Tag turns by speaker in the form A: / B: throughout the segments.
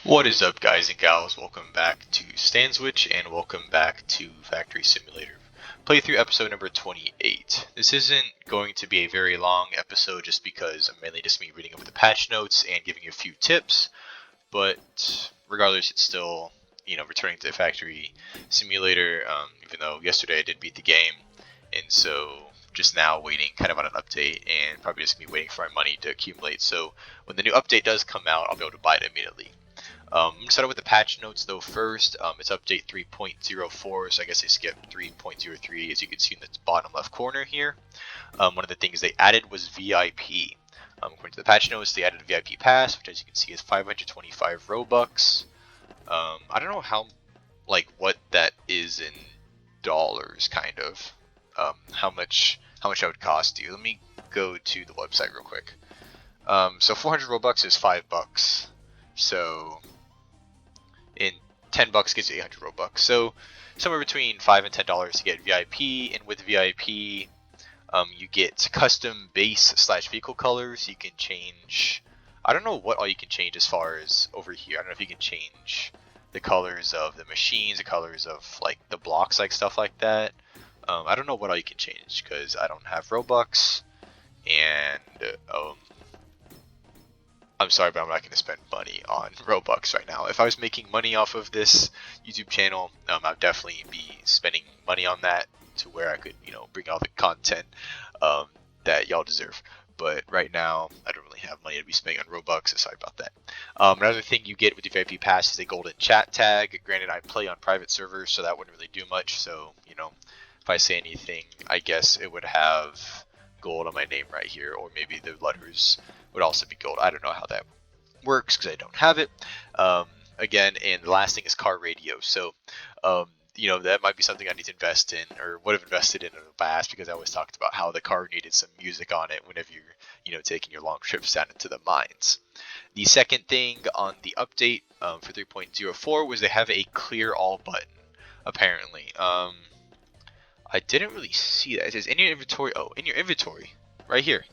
A: What is up, guys and gals? Welcome back to Stanswitch and welcome back to Factory Simulator playthrough episode number 28. This isn't going to be a very long episode just because I'm mainly just me reading over the patch notes and giving you a few tips, but regardless, it's still, returning to the Factory Simulator, even though yesterday I did beat the game, and so just now waiting kind of on an update and probably just gonna be waiting for my money to accumulate. So when the new update does come out, I'll be able to buy it immediately. I'm going to start with the patch notes though first. It's update 3.04, so I guess I skipped 3.03 as you can see in the bottom left corner here. One of the things they added was VIP. According to the patch notes, they added a VIP pass, which as you can see is 525 Robux. I don't know what that is in dollars, kind of. How much that would cost you. Let me go to the website real quick. So 400 Robux is $5. So in 10 bucks gives you 800 Robux. So somewhere between $5 and $10 to get VIP, and with VIP, you get custom base / vehicle colors. You can change. I don't know what all you can change as far as over here. I don't know if you can change the colors of the machines, the colors of like the blocks, like stuff like that. I don't know what all you can change because I don't have Robux, and I'm sorry, but I'm not going to spend money on Robux right now. If I was making money off of this YouTube channel, I'd definitely be spending money on that to where I could, bring all the content that y'all deserve. But right now, I don't really have money to be spending on Robux, so sorry about that. Another thing you get with your VIP pass is a golden chat tag. Granted, I play on private servers, so that wouldn't really do much. So, if I say anything, I guess it would have gold on my name right here, or maybe the letters would also be gold. I don't know how that works because I don't have it. Again, and the last thing is car radio. So, that might be something I need to invest in, or would have invested in the past, because I always talked about how the car needed some music on it whenever you're, taking your long trips down into the mines. The second thing on the update for 3.04 was they have a clear all button, apparently. I didn't really see that. It says in your inventory. Oh, in your inventory, right here.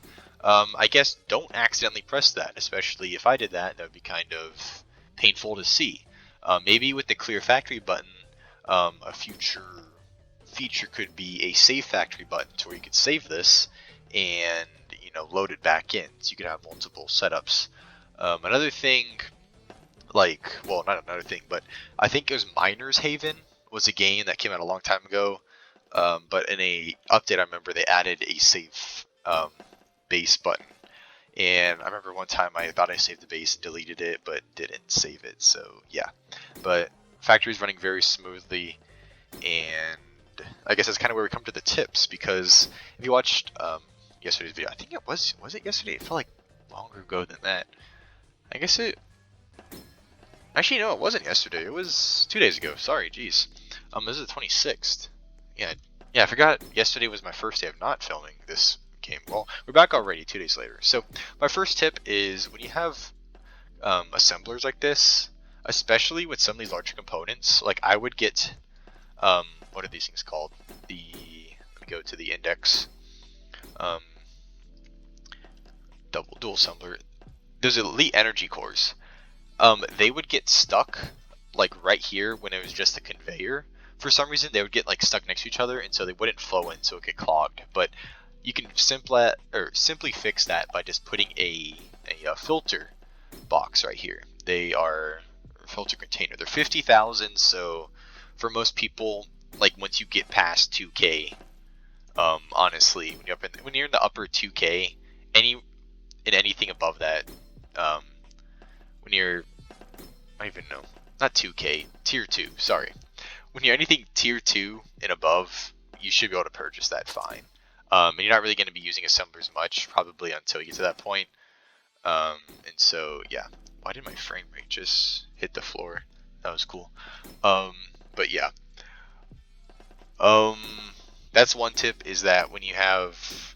A: I guess don't accidentally press that, especially if I did that. That would be kind of painful to see. Maybe with the clear factory button, a future feature could be a save factory button, to where you could save this and load it back in, so you could have multiple setups. Another thing, not another thing, but I think it was Miner's Haven was a game that came out a long time ago. But in a update, I remember they added a save base button, and I remember one time I thought I saved the base and deleted it, but didn't save it. So yeah, but factory is running very smoothly, and I guess that's kind of where we come to the tips. Because if you watched yesterday's video, I think it was it yesterday? It felt like longer ago than that. I guess it. Actually, no, it wasn't yesterday. It was 2 days ago. Sorry, jeez. This is the 26th. Yeah, I forgot yesterday was my first day of not filming this game. Well, we're back already 2 days later. So my first tip is when you have assemblers like this, especially with some of these larger components, like I would get, what are these things called? Let me go to the index. Dual assembler. Those elite energy cores. They would get stuck like right here when it was just a conveyor. For some reason, they would get stuck next to each other, and so they wouldn't flow in, so it would get clogged. But you can simply fix that by just putting a filter box right here. They are a filter container. They're 50,000, so for most people, once you get past 2K, honestly, when you're in the upper 2K, anything above that, when you're, I don't even know, not 2K, tier 2, sorry. When you're anything tier 2 and above, you should be able to purchase that fine. And you're not really going to be using assemblers much, probably until you get to that point. And so, yeah. Why did my frame rate just hit the floor? That was cool. But yeah. That's one tip, is that when you have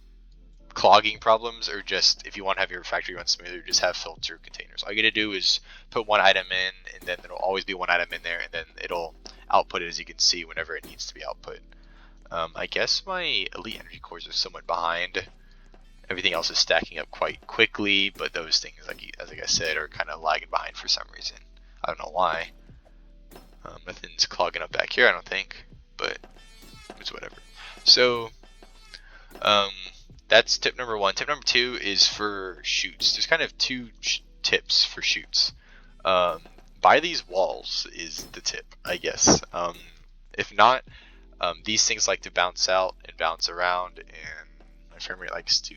A: clogging problems, or just if you want to have your factory run smoother, just have filter containers. All you gotta do is put one item in, and then there'll always be one item in there, and then it'll output it, as you can see, whenever it needs to be output. I guess my elite energy cores are somewhat behind. Everything else is stacking up quite quickly, but those things, as I said, are kind of lagging behind for some reason. I don't know why. Nothing's clogging up back here, I don't think, but it's whatever. So that's tip number 1. Tip number 2 is for chutes. There's kind of 2 tips for chutes. Buy these walls is the tip, I guess. If not, these things like to bounce out and bounce around, and my frame rate likes to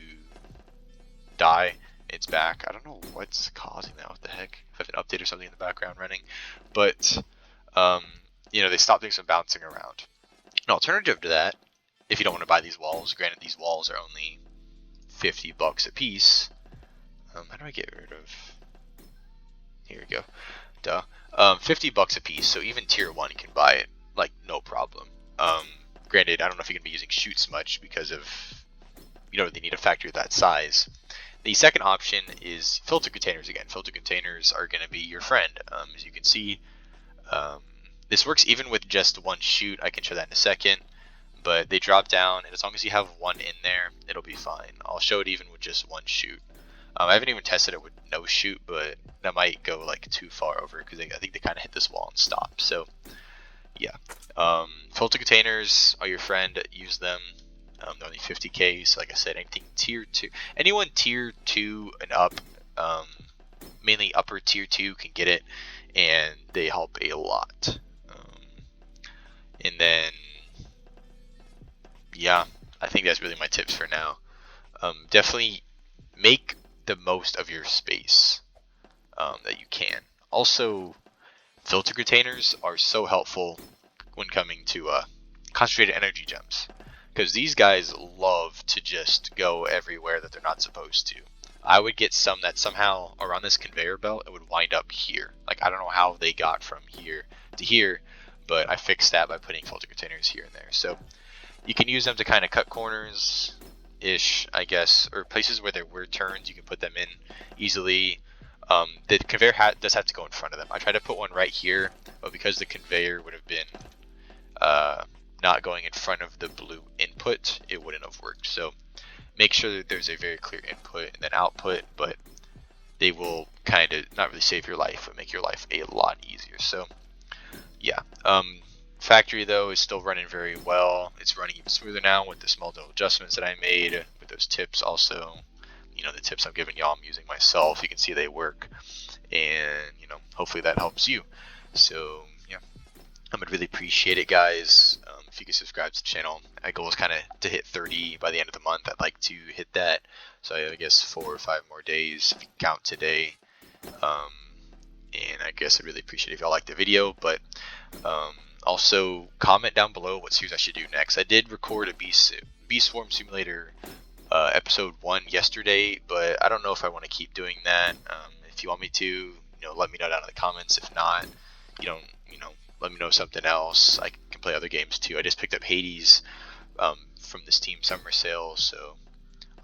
A: die. It's back. I don't know what's causing that. What the heck? If I have an update or something in the background running, but you know, they stop doing some bouncing around. An alternative to that, if you don't want to buy these walls, granted these walls are only $50 a piece. How do I get rid of? Here we go. Duh. $50 a piece. So even tier 1 you can buy it like no problem. Granted, I don't know if you're gonna be using chutes much because of, you know, they need a factory that size. The second option is filter containers again. Filter containers are going to be your friend. As you can see, this works even with just one chute. I can show that in a second. But they drop down, and as long as you have one in there, it'll be fine. I'll show it even with just one chute. I haven't even tested it with no chute, but that might go like too far over because I think they kind of hit this wall and stop. So yeah, filter containers are your friend. Use them. They're only 50k, so like I said, anything tier 2, anyone tier 2 and up, mainly upper tier 2 can get it, and they help a lot. And then, yeah, I think that's really my tips for now. Definitely make the most of your space that you can. Also, filter containers are so helpful when coming to concentrated energy gems, because these guys love to just go everywhere that they're not supposed to. I would get some that somehow are on this conveyor belt and would wind up here. Like, I don't know how they got from here to here, but I fixed that by putting filter containers here and there. So you can use them to kind of cut corners ish, I guess, or places where there were turns. You can put them in easily. The conveyor does have to go in front of them. I tried to put one right here, but because the conveyor would have been not going in front of the blue input, it wouldn't have worked. So make sure that there's a very clear input and then output, but they will kind of not really save your life, but make your life a lot easier. So yeah, factory though is still running very well. It's running even smoother now with the small little adjustments that I made with those tips. Also, you know, the tips I'm giving y'all, I'm using myself. You can see they work, and you know, hopefully that helps you. So yeah, I would really appreciate it, guys. If you could subscribe to the channel. My goal is kind of to hit 30 by the end of the month. I'd like to hit that. So I guess 4 or 5 more days if you count today. And I guess I'd really appreciate it if y'all like the video. But also comment down below what series I should do next. I did record a Bee Swarm Simulator episode 1 yesterday, but I don't know if I want to keep doing that. If you want me to, you know, let me know down in the comments. If not, you know, let me know something else. I can play other games too. I just picked up Hades from this Steam Summer Sale, so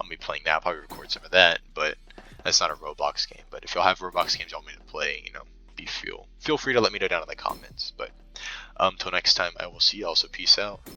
A: I'll be playing that. I'll probably record some of that, but that's not a Roblox game. But if y'all have Roblox games you want me to play, you know, feel free to let me know down in the comments. But until next time, I will see y'all. So peace out.